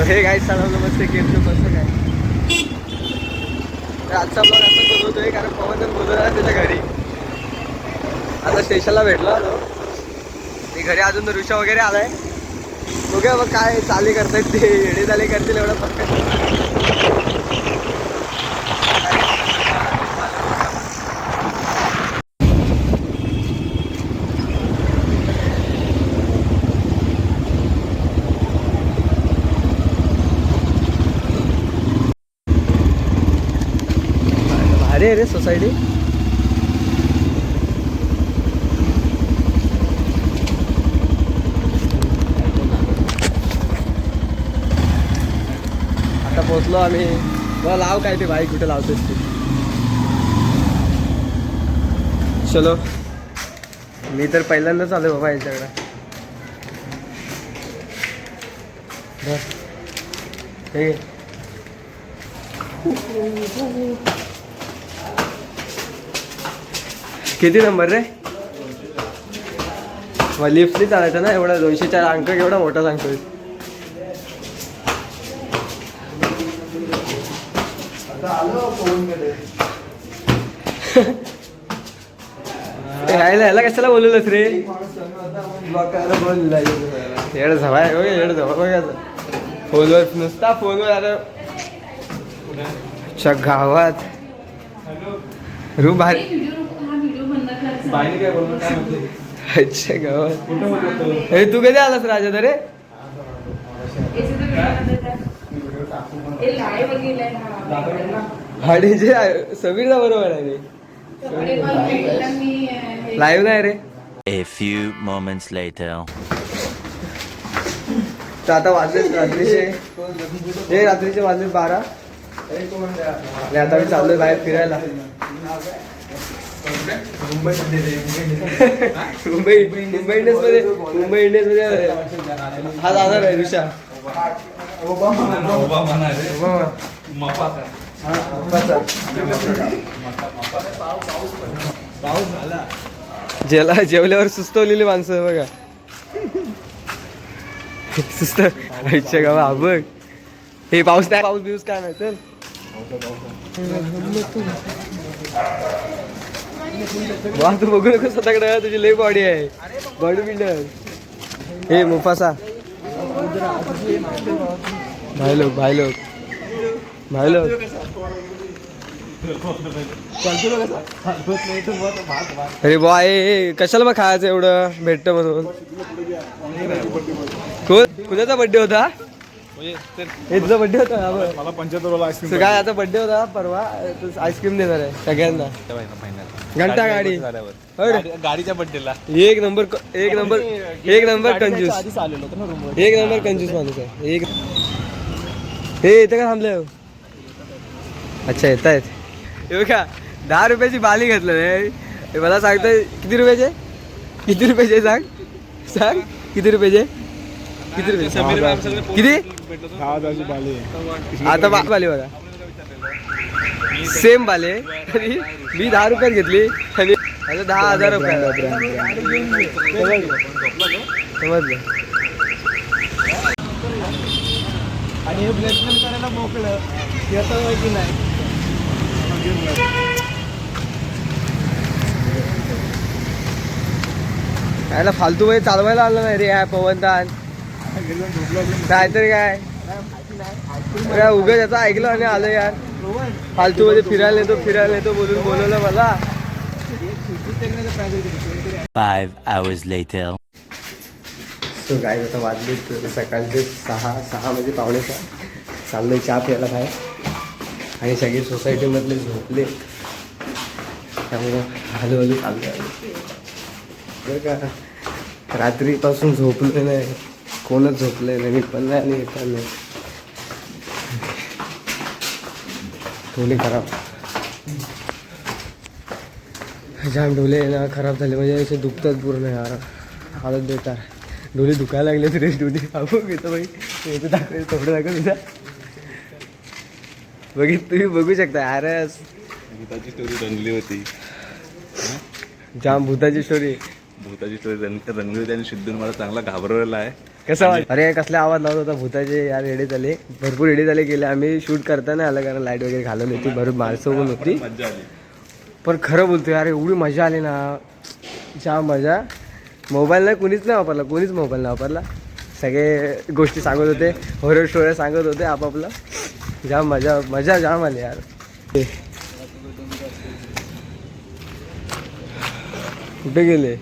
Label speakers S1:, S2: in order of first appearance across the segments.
S1: हे गाईड चालवलं मस्त गेमचं मस्त काय. तर आजचा ब्लॉग असं बोलवतोय कारण पवन बोलवला त्याच्या घरी. आता स्टेशनला भेटलो आलो मी घरी. अजून ऋषा वगैरे आलाय. बघूया मग काय चाले करतायत ते. येडे चाले करतील एवढं फक्त. अरे रे सोसायटी आता पोचलो आम्ही. बघ लाव काय ते बाईक कुठे लावतोस ते. चलो मी तर पहिल्यांदाच आलो बाबा याच्याकडे. हे किती नंबर रे. मग लिफ्टली चालायचं ना. एवढा 204 अंक एवढा मोठा सांगतोय. ह्याला कशाला बोलवलंस रे. येड झवा येड झवा बघायचं फोनवर नुसता फोनवर. अरे गावात रूम भारी. अच्छा गावात. अरे तू कधी आलास राजा तरे. आणि जे समीरला बरोबर आहे रे. लाईव्ह नाही रे.
S2: A few moments later.
S1: तर आता वाजले रात्रीचे वाजले 12. आणि आता मी चाललोय बाहेर फिरायला. मुंबई इंडियन्स मध्ये हा जाणार आहे ऋषा. जेवल्यावर सुस्तवलेली माणसं बघा. सुस्त आईच्या गावा बघ. हे पाऊस नाही. पाऊस बिऊस काय नाही तर वा. तू बघू नको स्वतःकडे. तुझी लई बॉडी आहे. Body builder. हे मुफासा. भाई लोक अरे बॉय कशाला मग खायचं एवढं भेटतं म्हणून. कुणाचा बड्डे होता. तुझा बड्डे होता.
S3: मला 75 आईस्क्रीम
S1: काय आता बड्डे होता परवा. आईस्क्रीम देणार आहे सगळ्यांना. घंटा गाडी
S3: गाडीच्या बड्डेला
S1: एक नंबर कंजूस. एक नंबर कंजूस माणूस आहे. हे येतं का थांबले. अच्छा येत आहेत. हे बघा 10 रुपयाची बाली घातलं रे. मला सांगतोय किती रुपयाचे सांग किती रुपयाचे. किती 10,000 आता बाली बघा. सेम बाले मी 10 रुपयात घेतली आणि आता 10,000 रुपये. समजलं. आणि हे प्लेसमेंट करायला मोकळं येतं की नाही. यायला फालतू मध्ये चालवायला आलं नाही रे. ह्या पवनदान काहीतरी काय उगाच याचं ऐकलं आणि आलं यार. फालतू मध्ये फिरायला येतो बोलून बोलवलं मला.
S2: 5 hours later.
S1: सो काय आता वाजले सकाळचे 6 म्हणजे 5:45. चाललोय चहा प्यायला बाहेर. आणि सगळे सोसायटीमधले झोपले त्यामुळं हळूहळू चाललं बरं का. रात्रीपासून झोपलं नाही. कोणच झोपले नाही. मी पण नाही आणि हे पण नाही. डोले खराब जाम डोले ना खराब झाले. म्हणजे असे दुखतात पूर्ण यार. हालत बेकार. डोळे दुखायला लागले तरी डोळे बाबू घेतो बाई. दाखव कपडे दाखव तुझा. तुम्ही बघू शकता. अरे
S3: भूताची स्टोरी बनली होती.
S1: जाम भूताची स्टोरी.
S3: भूताची स्टोरी रणवीर आणि सिद्धून मला चांगला घाबरवलेला आहे.
S1: कसं अरे कसले आवाज लावत होता भूताचे यार. रेडे झाले भरपूर, रेडे झाले गेले. आम्ही शूट करताना आलं कारण लाईट वगैरे घालून होती, भरपूर माणसं पण होती.
S3: मजा आली.
S1: पण खरं बोलतो यार, एवढी मजा आली ना, जाम मजा. मोबाईल नाही कोणीच नाही वापरला, कोणीच मोबाईल नाही वापरला. सगळे गोष्टी सांगत होते, हॉरर स्टोऱ्या सांगत होते आपापला. जाम मजा मजा जाम आली यार. कुठे गेले?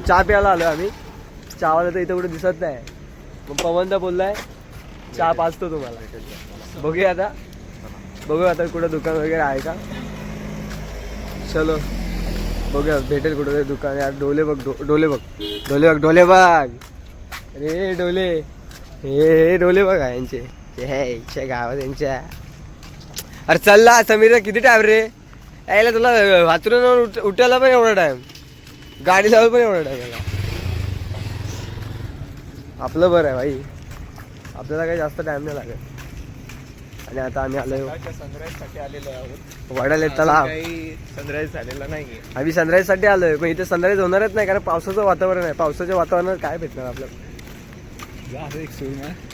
S1: चहा प्यायला आलो आम्ही. चहावाला तर इथं कुठे दिसत नाही. मग पवनदा बोललाय चहा पाचतो तुम्हाला. बघूया आता कुठं दुकान वगैरे आहे का. चलो बघूया भेटेल कुठं दुकान. यार डोले बघ, डोले बघ, डोले बघ, डोले बघ. अरे डोले, हे डोले बघ यांचे, हे गावात यांच्या. अरे चल समीर किती टाइम रे यायला तुला. वाचरून उठायला पण एवढा टाइम, गाडी लावायला पण एवढा टाइम याला. आपलं बरं आहे भाई, आपल्याला काही जास्त टाइम नाही लागत. आणि आता आम्ही आलोय
S3: सनराईज साठी आलेलो आहोत.
S1: वडाले तलाव.
S3: सनराईज झालेला नाही.
S1: आम्ही सनराईज साठी आलोय, पण इथे सनराईज होणारच नाही कारण पावसाचं वातावरण आहे. पावसाच्या वातावरणात काय भेटणार आपल्याला.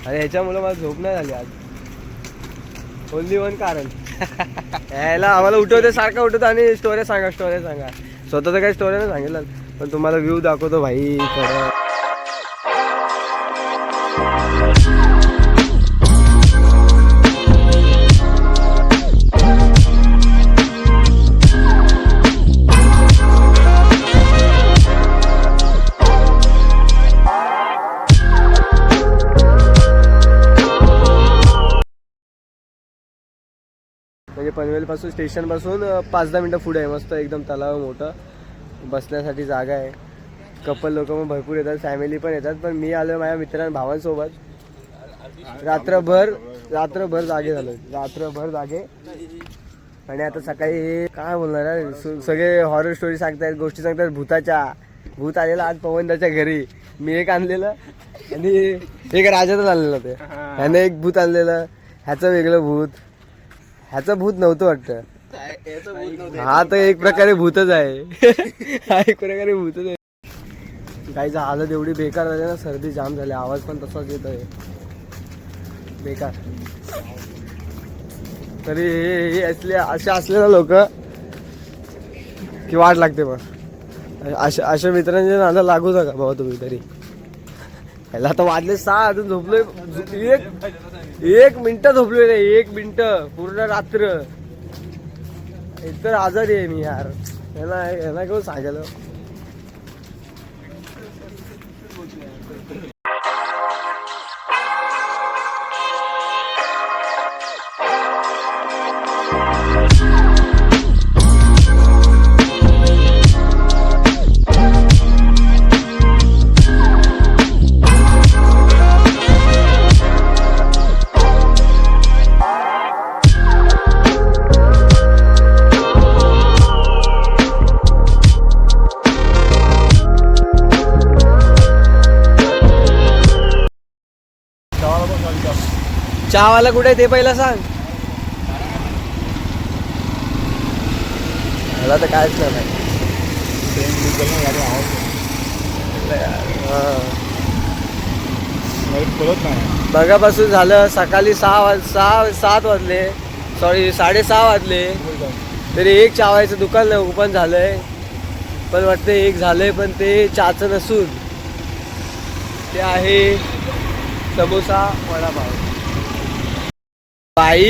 S1: अरे ह्याच्यामुळे मला झोप नाही झाली आज. ओनली वन कारण यायला आम्हाला उठवते, सारखं उठवतो आणि स्टोऱ्या सांगा. स्वतःचं काही स्टोऱ्या नाही सांगितलं, पण तुम्हाला व्ह्यू दाखवतो भाई खरं. म्हणजे पनवेलपासून स्टेशनपासून 5-10 मिनटं पुढे आहे. मस्त एकदम तलाव मोठं, बसण्यासाठी जागा आहे. कपल लोक पण भरपूर येतात, फॅमिली पण येतात. पण मी आलो माझ्या मित्रां भावांसोबत. रात्रभर जागे झालो, रात्रभर जागे. आणि आता सकाळी काय बोलणार आहे, सगळे हॉरर स्टोरी सांगतायत, गोष्टी सांगतायत भूताच्या. भूत आलेला आज पवनदाच्या घरी. मी एक आणलेलं आणि एक राजातच आणलेलं. ते ह्याने एक भूत आणलेलं, ह्याचं वेगळं भूत. ह्याचं भूत नव्हतं वाटतं. हा तर एक प्रकारे भूतच आहे. हा एक प्रकारे भूतच आहे. गाईचं हालत एवढी बेकार झाली ना, सर्दी जाम झाली, आवाज पण तसाच येत आहे बेकार. तरी हे असे असले ना लोक की वाट लागते. मग अशा मित्रांचे नादा लागू नका बाबा तुम्ही तरी. ह्याला आता वाजले 6, अजून झोपलोय 1 मिनिट झोपलोय नाही. 1 मिनिट पूर्ण रात्र. एकतर आजारी आहे मी यार. ह्याला घेऊन सांगायला. चहावाला कुठे आहे ते पहिला सांग. मला तर कायच नाही माहिती. बघापासून झालं सकाळी 7 वाजले, सॉरी 6:30 वाजले, तरी एक चहावायचं दुकान ओपन झालंय. पण वाटतं एक झालंय, पण ते चहाचं नसून ते आहे समोसा वडापाव. बाई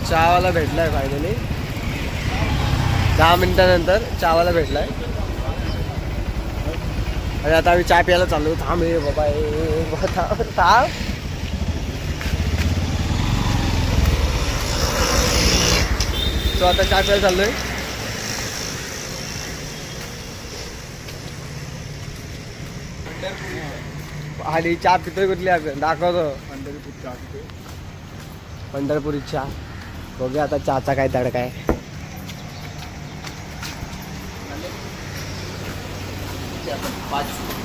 S1: चहावाला भेटलाय फायनली. 10 मिनिटानंतर चहावाला भेटलाय. आणि आता आम्ही चहा प्यायला चाललो. थांब हे बाबा, थांब. तो आता चहा प्यायला चाललोय. आणि चहा पितोय कुठली आपण दाखवतो. पंढरपुरी चहा. बघूया आता चहाचा काय तडका आहे.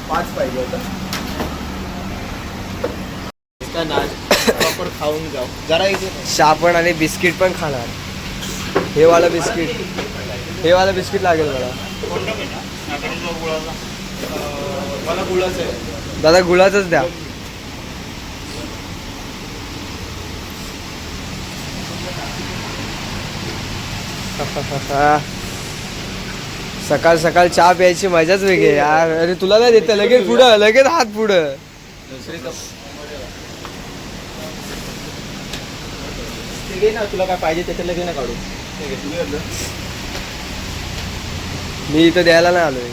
S1: पाच पाहिजे होतं.
S4: खाऊन जाऊ जरा इथे.
S1: शापण आणि बिस्किट पण खाणार. हे वाला बिस्किट लागेल मला.
S4: मला गुळाचं आहे.
S1: दादा गुळाचंच द्या. सकाळ सकाळ चहा प्यायची मजाच वेगळी आहे यार. अरे तुला नाही देत लगेच पुढं, लगेच हात पुढं.
S4: ना तुला काय पाहिजे त्याच्यातलं घे ना काढू.
S1: मी इथं द्यायला नाही आलोय.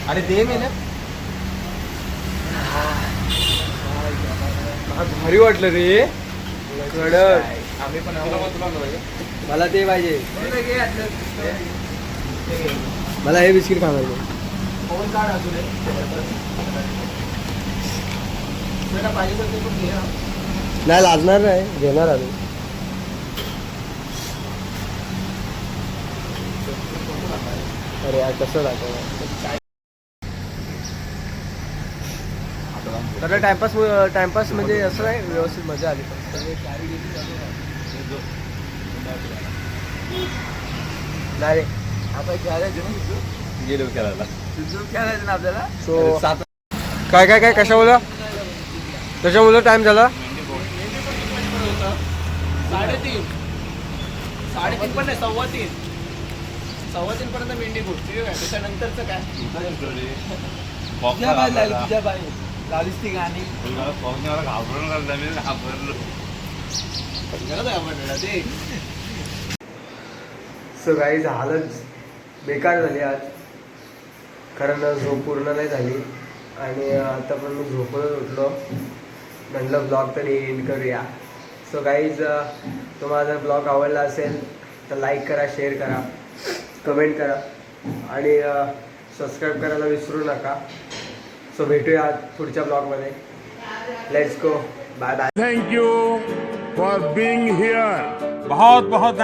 S4: अरे दे मी ना.
S1: भारी वाटलं रे. कडक.
S4: आम्ही पण
S1: मला ते पाहिजे. मला हे बिस्किट खाणार.
S4: फोन काढ अजून पाहिजे तर ते पण घे.
S1: नाही लाजणार नाही, घेणार आम्ही. अरे यार कसं दाखवणार. तर टाइमपास म्हणजे असं नाही, व्यवस्थित मजा आली. नाही
S4: आपण खेळायचं
S3: गेलो खेळायला.
S4: खेळायचं ना आपल्याला.
S1: सो काय कशामुळं टाइम झाला.
S4: 3:30 पण नाही, 3:15 पर्यंत मेंढीपूर. त्याच्यानंतरचं काय तुझ्या बाई लावलीस ती गाणी.
S1: सो काही झालंच बेकार झाली आज. कारण झोप पूर्ण नाही झाली. आणि आता पण मी झोपूनच उठलो. म्हटलं ब्लॉग तरी एंड करूया. सो गाईज तुम्हाला जर ब्लॉग आवडला असेल तर लाईक करा, शेअर करा, कमेंट करा आणि सबस्क्राईब करायला विसरू नका. सो भेटूया पुढच्या ब्लॉगमध्ये. Let's go. Bye bye.
S5: Thank you for being here. बहुत बहुत